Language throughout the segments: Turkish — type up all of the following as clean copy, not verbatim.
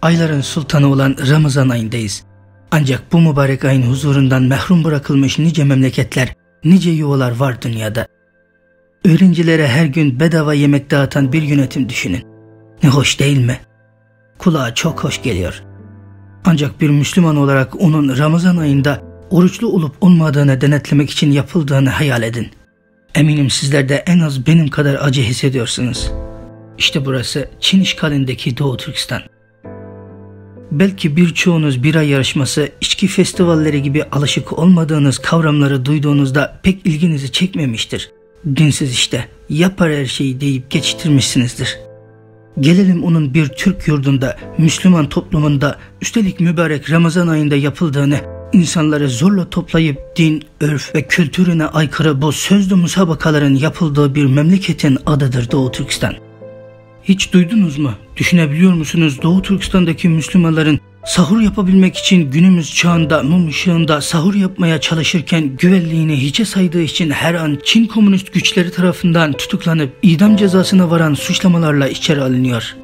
ayların sultanı olan Ramazan ayındayız. Ancak bu mübarek ayın huzurundan mahrum bırakılmış nice memleketler, nice yuvalar var dünyada. Öğrencilere her gün bedava yemek dağıtan bir yönetim düşünün. Ne hoş değil mi? Kulağa çok hoş geliyor. Ancak bir Müslüman olarak onun Ramazan ayında oruçlu olup olmadığını denetlemek için yapıldığını hayal edin. Eminim sizler de en az benim kadar acı hissediyorsunuz. İşte burası Çin işgalindeki Doğu Türkistan. Belki birçoğunuz bira yarışması, içki festivalleri gibi alışık olmadığınız kavramları duyduğunuzda pek ilginizi çekmemiştir. Dinsiz işte, yapar her şeyi deyip geçiştirmişsinizdir. Gelelim onun bir Türk yurdunda, Müslüman toplumunda, üstelik mübarek Ramazan ayında yapıldığını, insanları zorla toplayıp din, örf ve kültürüne aykırı bu sözlü müsabakaların yapıldığı bir memleketin adıdır Doğu Türkistan. Hiç duydunuz mu? Düşünebiliyor musunuz Doğu Türkistan'daki Müslümanların sahur yapabilmek için günümüz çağında mum ışığında sahur yapmaya çalışırken güvenliğini hiçe saydığı için her an Çin komünist güçleri tarafından tutuklanıp idam cezasına varan suçlamalarla içeri alınıyor.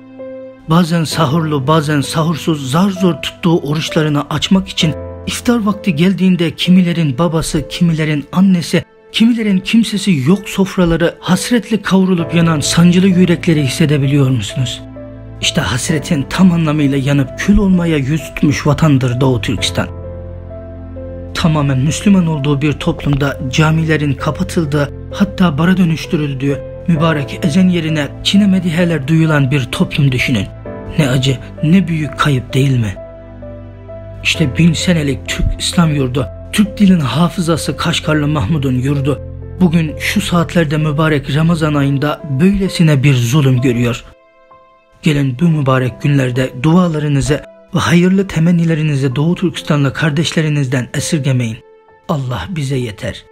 Bazen sahurlu bazen sahursuz zar zor tuttuğu oruçlarını açmak için iftar vakti geldiğinde kimilerin babası, kimilerin annesi, kimilerin kimsesi yok sofraları hasretle kavrulup yanan sancılı yürekleri hissedebiliyor musunuz? İşte hasretin tam anlamıyla yanıp kül olmaya yüz tutmuş vatandır Doğu Türkistan. Tamamen Müslüman olduğu bir toplumda camilerin kapatıldığı, hatta bara dönüştürüldüğü, mübarek ezan yerine Çin'e mediheler duyulan bir toplum düşünün. Ne acı, ne büyük kayıp değil mi? İşte 1000 senelik Türk İslam yurdu, Türk dilin hafızası Kaşgarlı Mahmud'un yurdu, bugün şu saatlerde mübarek Ramazan ayında böylesine bir zulüm görüyor. Gelin bu mübarek günlerde dualarınızı ve hayırlı temennilerinizi Doğu Türkistanlı kardeşlerinizden esirgemeyin. Allah bize yeter.